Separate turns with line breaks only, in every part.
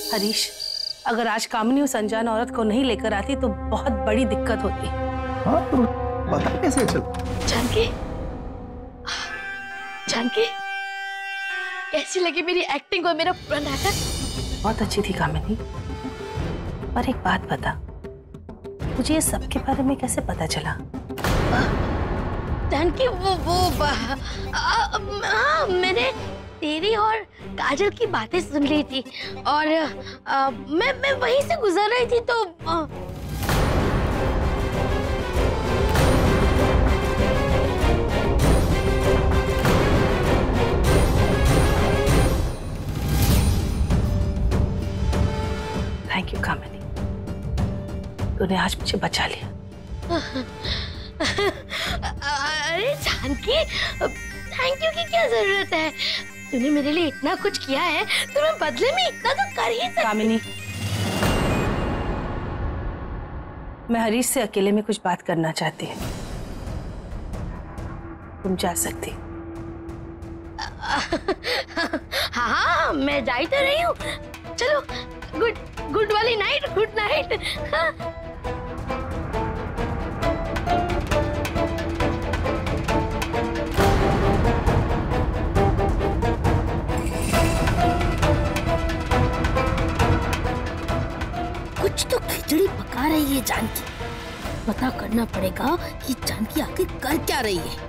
हरीश, अगर आज कामिनी उस अनजान औरत को नहीं लेकर आती तो बहुत बड़ी दिक्कत होती।
हाँ तो पता कैसे चल?
जानकी, जानकी, कैसी लगी मेरी एक्टिंग और मेरा पूरा नाटक?
बहुत अच्छी थी कामिनी, पर एक बात बता, मुझे ये सबके बारे में कैसे पता चला?
जानकी, मैंने तेरी और काजल की बातें सुन ली थी और मैं वहीं से गुजर रही थी तो
थैंक यू कामिनी, तूने आज मुझे बचा लिया।
अरे जानकी, थैंक यू की क्या जरूरत है? तूने मेरे लिए इतना कुछ किया है तो मैं बदले में इतना तो कर ही सकती।
कामिनी, मैं हरीश से अकेले में कुछ बात करना चाहती हूँ, तुम जा सकती।
हाँ, मैं जा ही तो रही हूँ। चलो, गुड वाली नाइट, गुड नाइट। हाँ। कुछ तो खिचड़ी पका रही है जानकी। पता करना पड़ेगा कि जानकी आखिर कर क्या रही है।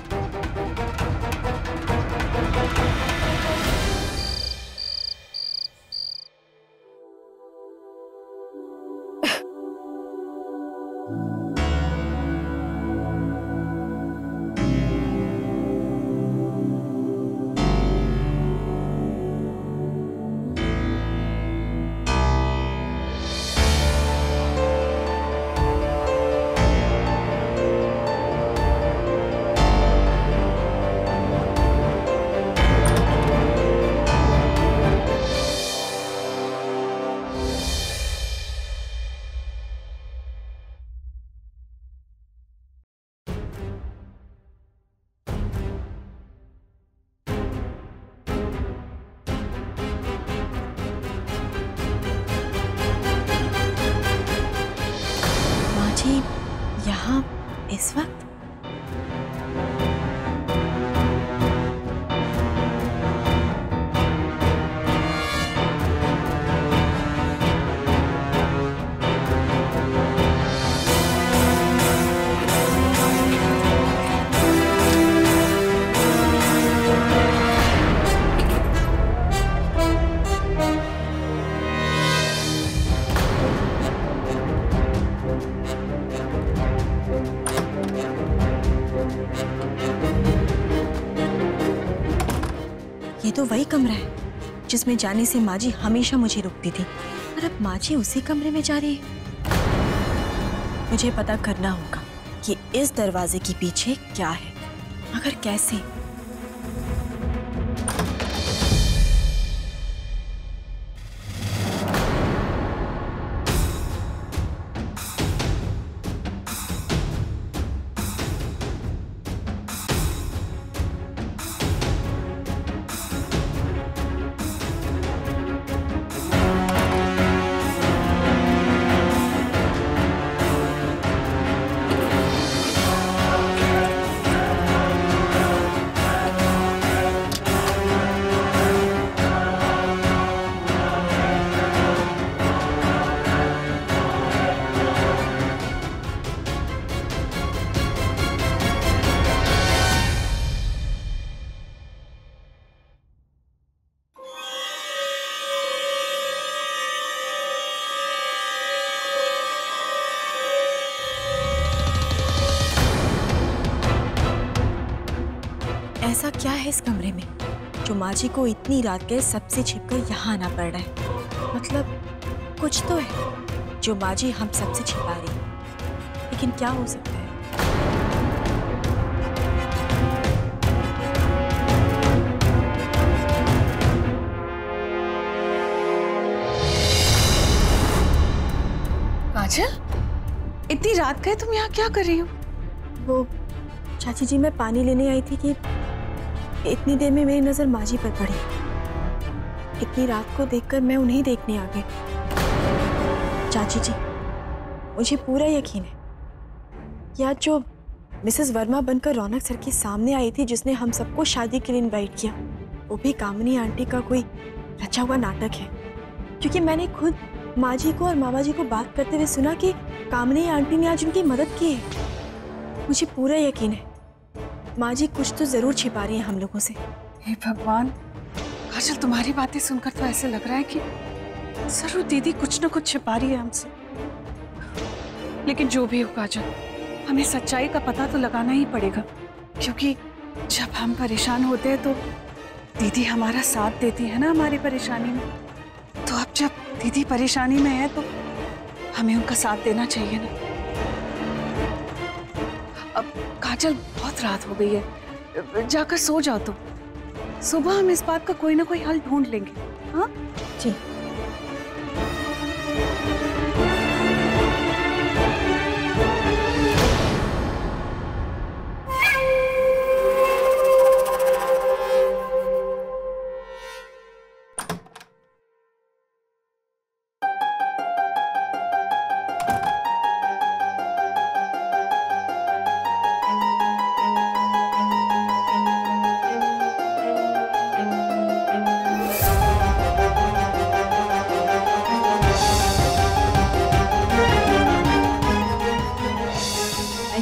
यहाँ इस वक्त? ये तो वही कमरा है जिसमें जाने से माँ जी हमेशा मुझे रोकती थी, और अब माँ जी उसी कमरे में जा रही है। मुझे पता करना होगा कि इस दरवाजे के पीछे क्या है, मगर कैसे? ऐसा क्या है इस कमरे में जो माँ जी को इतनी रात के सबसे छिपकर यहाँ आना पड़ रहा है? मतलब कुछ तो है जो माँ जी हम सबसे छिपा रही है, लेकिन क्या हो सकता है?
काजल, इतनी रात गए तुम यहाँ क्या कर रही हो?
वो चाची जी, मैं पानी लेने आई थी कि इतनी देर में मेरी नजर माँ जी पर पड़ी। इतनी रात को देखकर मैं उन्हें देखने आ गई। चाची जी, मुझे पूरा यकीन है कि आज जो मिसेस वर्मा बनकर रौनक सर के सामने आई थी, जिसने हम सबको शादी के लिए इनवाइट किया, वो भी कामिनी आंटी का कोई रचा हुआ नाटक है। क्योंकि मैंने खुद माँ जी को और मामा जी को बात करते हुए सुना कि कामिनी आंटी ने आज उनकी मदद की है। मुझे पूरा यकीन है माँ जी कुछ तो जरूर छिपा रही हैं हम लोगों से।
हे भगवान, काजल तुम्हारी बातें सुनकर तो ऐसे लग रहा है कि जरूर दीदी कुछ न कुछ छिपा रही है हमसे। लेकिन जो भी हो काजल, हमें सच्चाई का पता तो लगाना ही पड़ेगा, क्योंकि जब हम परेशान होते हैं तो दीदी हमारा साथ देती है ना हमारी परेशानी में। तो अब जब दीदी परेशानी में है तो हमें उनका साथ देना चाहिए ना। अब काजल, बहुत रात हो गई है, जाकर सो जाओ तुम। सुबह हम इस बात का कोई ना कोई हल ढूंढ लेंगे। हाँ
जी।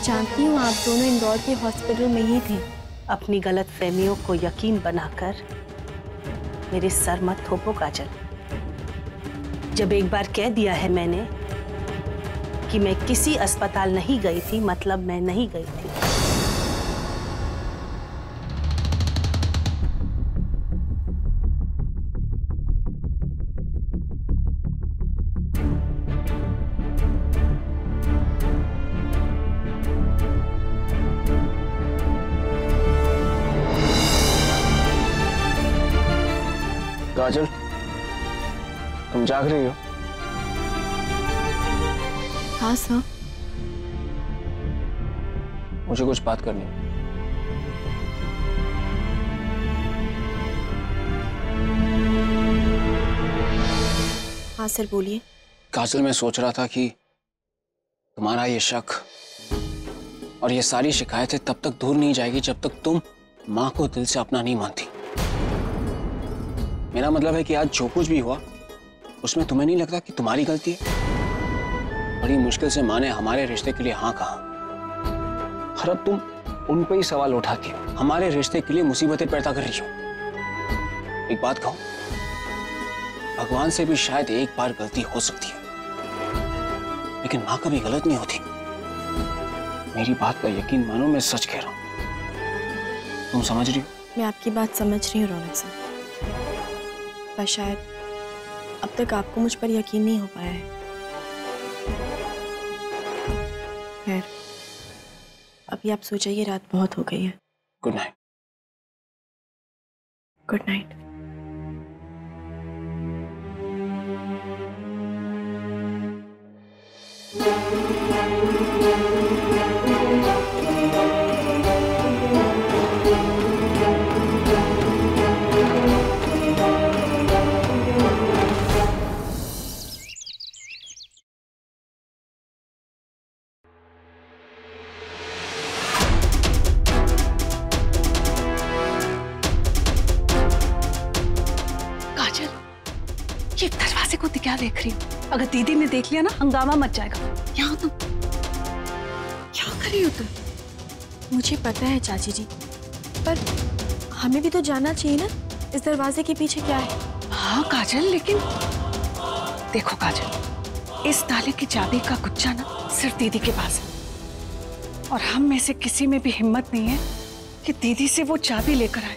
जानती हूँ आप दोनों इंदौर के हॉस्पिटल में ही थे।
अपनी गलत फहमियों को यकीन बनाकर मेरे सर मत थोपो काजल। जब एक बार कह दिया है मैंने कि मैं किसी अस्पताल नहीं गई थी, मतलब मैं नहीं गई थी।
काजल, तुम जाग रही हो?
हाँ सर।
मुझे कुछ बात करनी है।
हाँ सर, बोलिए।
काजल, मैं सोच रहा था कि तुम्हारा ये शक और ये सारी शिकायतें तब तक दूर नहीं जाएगी जब तक तुम माँ को दिल से अपना नहीं मानती। मेरा मतलब है कि आज जो कुछ भी हुआ उसमें तुम्हें नहीं लगता कि तुम्हारी गलती है? बड़ी मुश्किल से माँ ने हमारे रिश्ते के लिए हाँ कहा, और अब तुम उन पे ही सवाल उठाती हो, हमारे रिश्ते के लिए मुसीबतें पैदा कर रही हो। एक बात कहूं, भगवान से भी शायद एक बार गलती हो सकती है, लेकिन माँ कभी गलत नहीं होती। मेरी बात का यकीन मानो, मैं सच कह रहा हूं। तुम समझ रही हो?
मैं आपकी बात समझ रही हूँ रौनक सर, पर शायद अब तक आपको मुझ पर यकीन नहीं हो पाया है। खैर, अभी आप सो जाइए, रात बहुत हो गई है।
Good night.
Good night.
ये दरवाजे को क्या देख रही हो? अगर दीदी ने देख लिया ना, हंगामा मच जाएगा। यहाँ तुम क्या कर रही हो तुम?
मुझे पता है चाची जी, पर हमें भी तो जानना चाहिए ना इस दरवाजे के पीछे क्या है।
हाँ काजल, लेकिन देखो काजल, इस ताले की चाबी का गुच्छा ना सिर्फ दीदी के पास है, और हम में से किसी में भी हिम्मत नहीं है कि दीदी से वो चाबी लेकर आए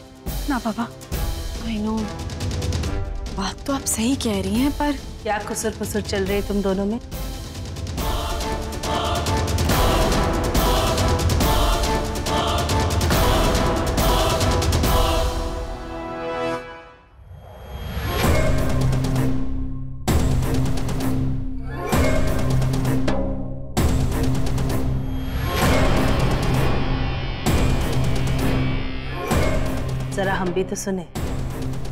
ना बाबा।
आई नो, बात तो आप सही कह रही हैं, पर
क्या खुसर फुसर चल रही है तुम दोनों में? जरा हम भी तो सुने।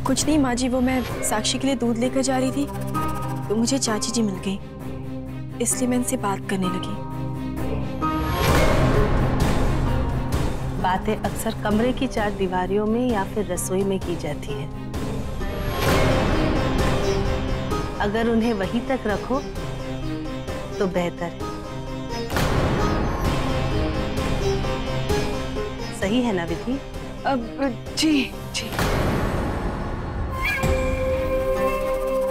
कुछ नहीं माँ जी, वो मैं साक्षी के लिए दूध लेकर जा रही थी तो मुझे चाची जी मिल गई, इसलिए मैं इनसे बात करने लगी।
बातें अक्सर कमरे की चार दीवारियों में या फिर रसोई में की जाती है। अगर उन्हें वहीं तक रखो तो बेहतर है। सही है ना विधि?
जी जी।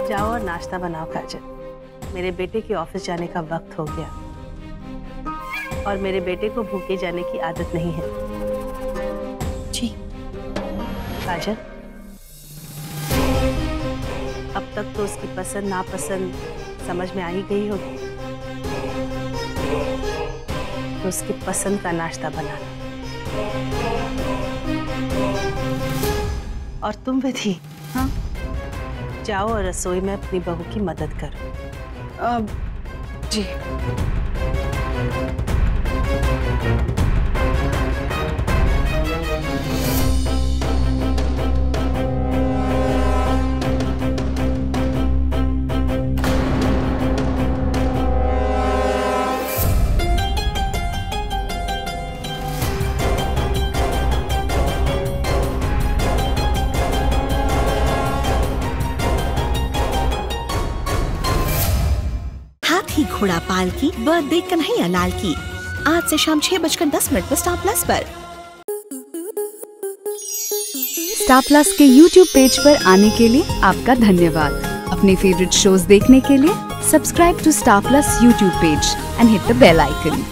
जाओ और नाश्ता बनाओ काजल। मेरे बेटे के ऑफिस जाने का वक्त हो गया और मेरे बेटे को भूखे जाने की आदत नहीं है।
जी।
काजल, अब तक तो उसकी पसंद नापसंद समझ में आ ही गई होगी, तो उसकी पसंद का नाश्ता बनाना। और तुम विधि,
हाँ
जाओ और रसोई में अपनी बहू की मदद करो।
जी।
हाथी घोड़ा पाल की बर्थडे कन्हैया लाल की आज से शाम 6:10 पर स्टार प्लस पर।
स्टार प्लस के YouTube पेज पर आने के लिए आपका धन्यवाद। अपने फेवरेट शोज देखने के लिए subscribe to Star Plus YouTube page and hit the bell icon.